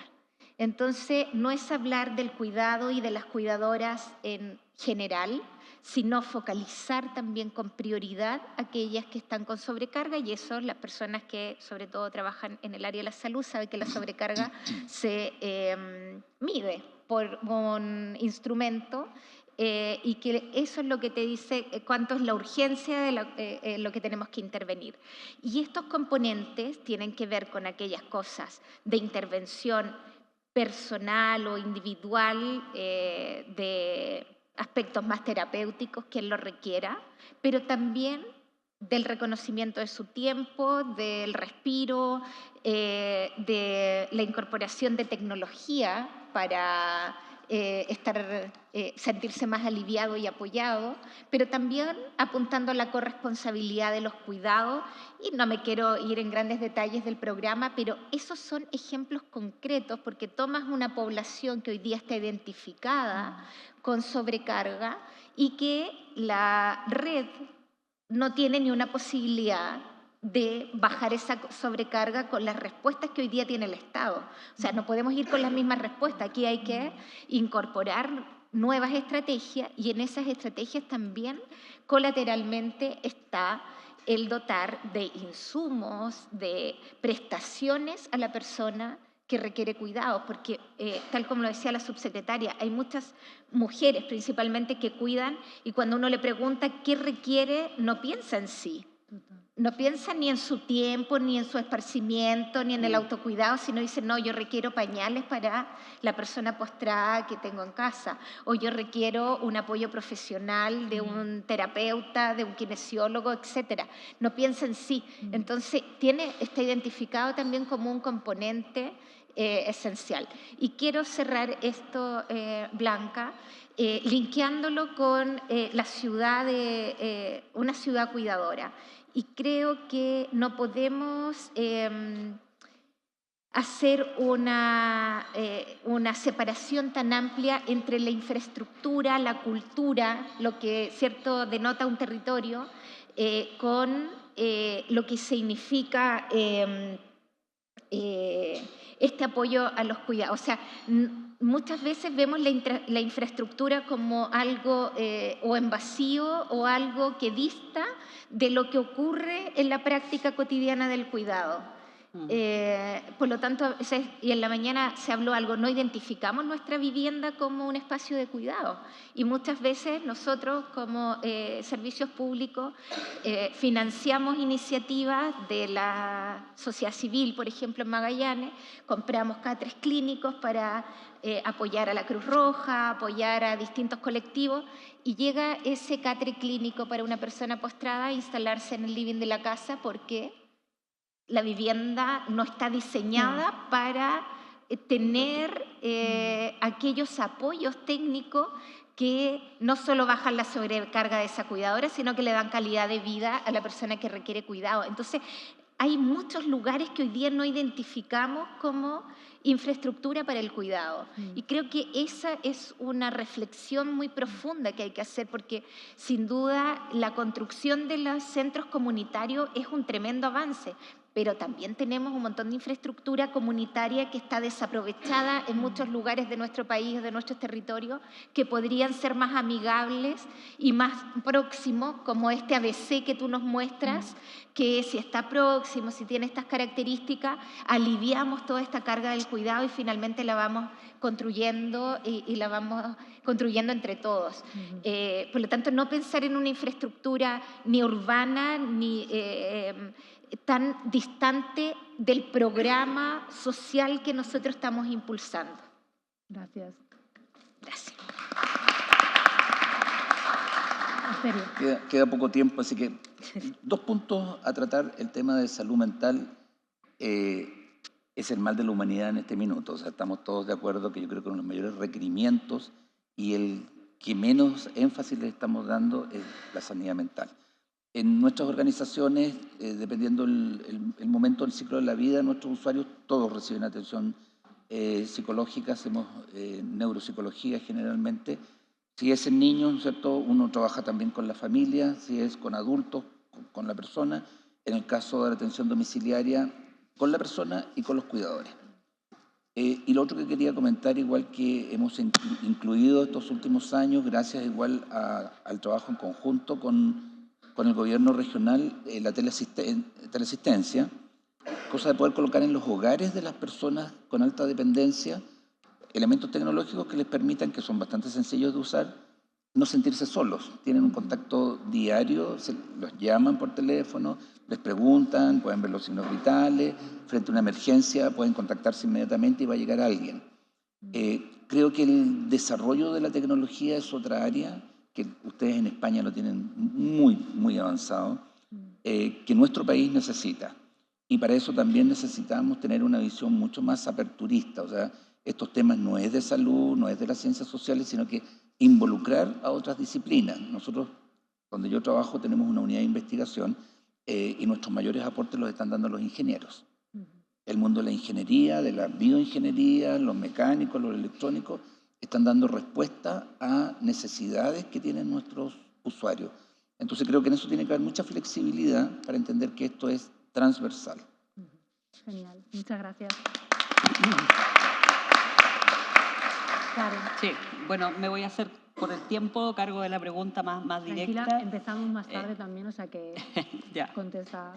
Entonces, no es hablar del cuidado y de las cuidadoras en general, sino focalizar también con prioridad aquellas que están con sobrecarga, y eso las personas que sobre todo trabajan en el área de la salud saben que la sobrecarga se mide por un instrumento, y que eso es lo que te dice cuánto es la urgencia de lo que tenemos que intervenir. Y estos componentes tienen que ver con aquellas cosas de intervención personal o individual, de aspectos más terapéuticos, quien lo requiera, pero también del reconocimiento de su tiempo, del respiro, de la incorporación de tecnología para sentirse más aliviado y apoyado, pero también apuntando a la corresponsabilidad de los cuidados. Y no me quiero ir en grandes detalles del programa, pero esos son ejemplos concretos, porque tomas una población que hoy día está identificada con sobrecarga y que la red no tiene ni una posibilidad de bajar esa sobrecarga con las respuestas que hoy día tiene el Estado. O sea, no podemos ir con las mismas respuestas. Aquí hay que incorporar nuevas estrategias, y en esas estrategias también colateralmente está el dotar de insumos, de prestaciones a la persona que requiere cuidados, porque tal como lo decía la subsecretaria, hay muchas mujeres principalmente que cuidan, y cuando uno le pregunta qué requiere, no piensa en sí. No piensa ni en su tiempo, ni en su esparcimiento, ni en el autocuidado, sino dice, no, yo requiero pañales para la persona postrada que tengo en casa, o yo requiero un apoyo profesional de un terapeuta, de un kinesiólogo, etc. No piensa en sí. Entonces, está identificado también como un componente esencial. Y quiero cerrar esto, Blanca, linkeándolo con la ciudad una ciudad cuidadora. Y creo que no podemos hacer una separación tan amplia entre la infraestructura, la cultura, lo que cierto denota un territorio, con lo que significa este apoyo a los cuidados. O sea, muchas veces vemos la infraestructura como algo o en vacío, o algo que dista de lo que ocurre en la práctica cotidiana del cuidado. Por lo tanto, y en la mañana se habló algo, no identificamos nuestra vivienda como un espacio de cuidado. Y muchas veces nosotros como servicios públicos financiamos iniciativas de la sociedad civil, por ejemplo en Magallanes, compramos catres clínicos para apoyar a la Cruz Roja, apoyar a distintos colectivos, y llega ese catre clínico para una persona postrada a instalarse en el living de la casa porque la vivienda no está diseñada para tener aquellos apoyos técnicos que no solo bajan la sobrecarga de esa cuidadora, sino que le dan calidad de vida a la persona que requiere cuidado. Entonces, hay muchos lugares que hoy día no identificamos como infraestructura para el cuidado. Y creo que esa es una reflexión muy profunda que hay que hacer, porque sin duda la construcción de los centros comunitarios es un tremendo avance, pero también tenemos un montón de infraestructura comunitaria que está desaprovechada en muchos lugares de nuestro país, de nuestros territorios, que podrían ser más amigables y más próximos, como este ABC que tú nos muestras, que si está próximo, si tiene estas características, aliviamos toda esta carga del cuidado y finalmente la vamos construyendo y la vamos construyendo entre todos. Por lo tanto, no pensar en una infraestructura ni urbana ni tan distante del programa social que nosotros estamos impulsando. Gracias. Gracias. Queda poco tiempo, así que 2 puntos a tratar. El tema de salud mental es el mal de la humanidad en este minuto. O sea, estamos todos de acuerdo que yo creo que uno de los mayores requerimientos y el que menos énfasis le estamos dando es la sanidad mental. En nuestras organizaciones, dependiendo el momento del ciclo de la vida, nuestros usuarios todos reciben atención psicológica, hacemos neuropsicología generalmente. Si es en niños, ¿cierto?, uno trabaja también con la familia, si es con adultos, con la persona. En el caso de la atención domiciliaria, con la persona y con los cuidadores. Y lo otro que quería comentar, igual que hemos incluido estos últimos años, gracias igual al trabajo en conjunto con el gobierno regional, la teleasistencia, cosa de poder colocar en los hogares de las personas con alta dependencia elementos tecnológicos que les permitan, que son bastante sencillos de usar, no sentirse solos. Tienen un contacto diario, los llaman por teléfono, les preguntan, pueden ver los signos vitales, frente a una emergencia pueden contactarse inmediatamente y va a llegar alguien. Creo que el desarrollo de la tecnología es otra área que ustedes en España lo tienen muy, muy avanzado, que nuestro país necesita. Y para eso también necesitamos tener una visión mucho más aperturista. O sea, estos temas no es de salud, no es de las ciencias sociales, sino que involucrar a otras disciplinas. Nosotros, donde yo trabajo, tenemos una unidad de investigación y nuestros mayores aportes los están dando los ingenieros. El mundo de la ingeniería, de la bioingeniería, los mecánicos, los electrónicos, están dando respuesta a necesidades que tienen nuestros usuarios. Entonces creo que en eso tiene que haber mucha flexibilidad para entender que esto es transversal. Genial, muchas gracias. Karen. Sí, bueno, me voy a hacer por el tiempo cargo de la pregunta más directa. Tranquila, empezamos más tarde también, o sea que ya. Contesta.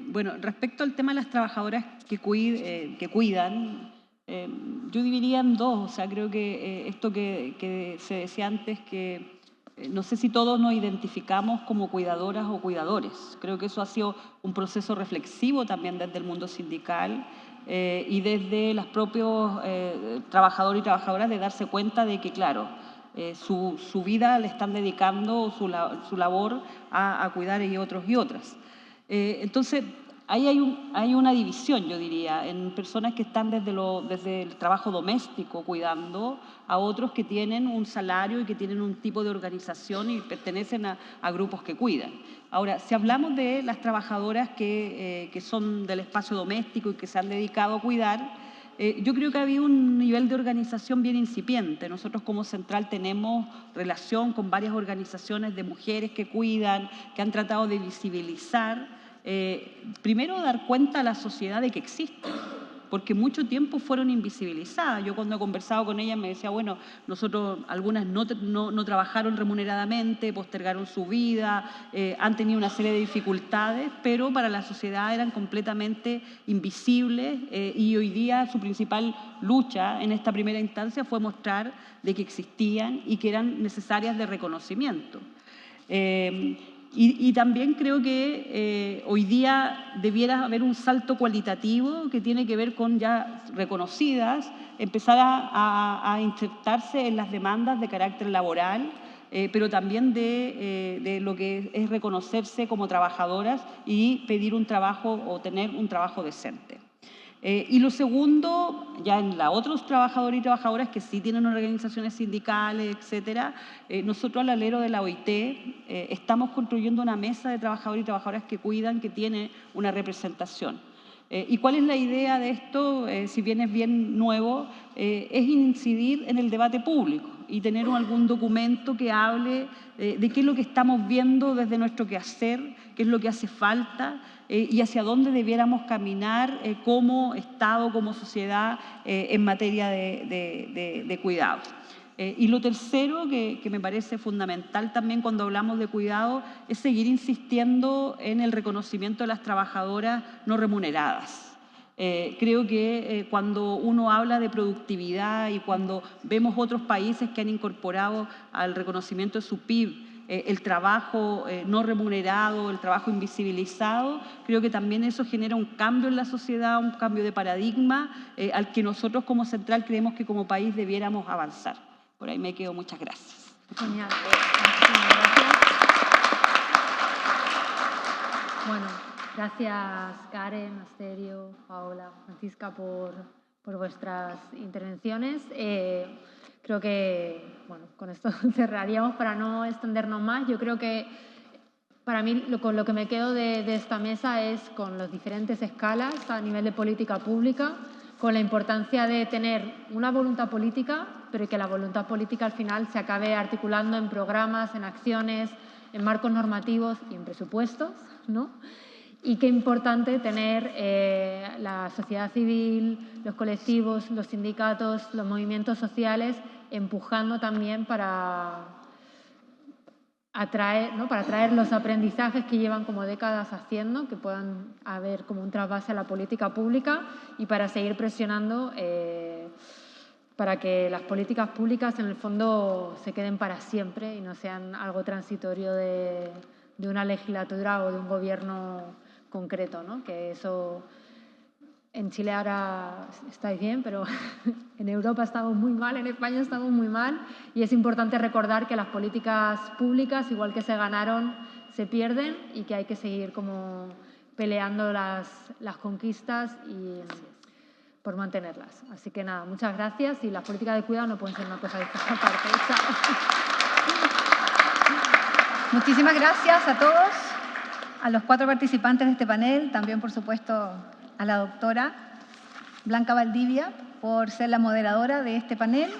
Bueno, respecto al tema de las trabajadoras que cuidan, yo dividiría en 2. O sea, creo que esto que se decía antes, que no sé si todos nos identificamos como cuidadoras o cuidadores. Creo que eso ha sido un proceso reflexivo también desde el mundo sindical y desde los propios trabajadores y trabajadoras, de darse cuenta de que, claro, su vida le están dedicando, su labor a cuidar y otros y otras. Entonces, ahí hay una división, yo diría, en personas que están desde el trabajo doméstico cuidando, a otros que tienen un salario y que tienen un tipo de organización y pertenecen a grupos que cuidan. Ahora, si hablamos de las trabajadoras que son del espacio doméstico y que se han dedicado a cuidar, yo creo que ha habido un nivel de organización bien incipiente. Nosotros como Central tenemos relación con varias organizaciones de mujeres que cuidan, que han tratado de visibilizar, primero dar cuenta a la sociedad de que existe. porque mucho tiempo fueron invisibilizadas. Yo cuando he conversado con ellas me decía, bueno, nosotros, algunas no trabajaron remuneradamente, postergaron su vida, han tenido una serie de dificultades, pero para la sociedad eran completamente invisibles y hoy día su principal lucha en esta primera instancia fue mostrar de que existían y que eran necesarias de reconocimiento. Y también creo que hoy día debiera haber un salto cualitativo que tiene que ver con ya reconocidas, empezar a insertarse en las demandas de carácter laboral, pero también de lo que es reconocerse como trabajadoras y pedir un trabajo o tener un trabajo decente. Y lo segundo, ya en los otros trabajadores y trabajadoras que sí tienen organizaciones sindicales, etcétera, nosotros al alero de la OIT estamos construyendo una mesa de trabajadores y trabajadoras que cuidan, que tiene una representación. ¿Y cuál es la idea de esto? Si bien es bien nuevo, es incidir en el debate público y tener algún documento que hable de qué es lo que estamos viendo desde nuestro quehacer, qué es lo que hace falta y hacia dónde debiéramos caminar como Estado, como sociedad en materia de cuidados. Y lo tercero, que me parece fundamental también cuando hablamos de cuidado, es seguir insistiendo en el reconocimiento de las trabajadoras no remuneradas. Creo que cuando uno habla de productividad y cuando vemos otros países que han incorporado al reconocimiento de su PIB el trabajo no remunerado, el trabajo invisibilizado, creo que también eso genera un cambio en la sociedad, un cambio de paradigma al que nosotros como Central creemos que como país debiéramos avanzar. Por ahí me quedo. Muchas gracias. Genial. Muchísimas gracias. Bueno, gracias Karen, Asterio, Paola, Francisca por vuestras intervenciones. Creo que, bueno, con esto cerraríamos para no extendernos más. Yo creo que para mí con lo que me quedo de esta mesa es con las diferentes escalas a nivel de política pública, con la importancia de tener una voluntad política, pero que la voluntad política al final se acabe articulando en programas, en acciones, en marcos normativos y en presupuestos, ¿no? Y qué importante tener la sociedad civil, los colectivos, los sindicatos, los movimientos sociales empujando también para atraer los aprendizajes que llevan como décadas haciendo, que puedan haber como un trasvase a la política pública y para seguir presionando para que las políticas públicas en el fondo se queden para siempre y no sean algo transitorio de una legislatura o de un gobierno concreto, ¿no? Que eso en Chile ahora estáis bien, pero en Europa estamos muy mal, en España estamos muy mal y es importante recordar que las políticas públicas, igual que se ganaron, se pierden y que hay que seguir como peleando las conquistas y por mantenerlas. Así que nada, muchas gracias y las políticas de cuidado no pueden ser una cosa de esta parte. Chao. Muchísimas gracias a todos, a los 4 participantes de este panel, también por supuesto a la doctora Blanca Valdivia por ser la moderadora de este panel.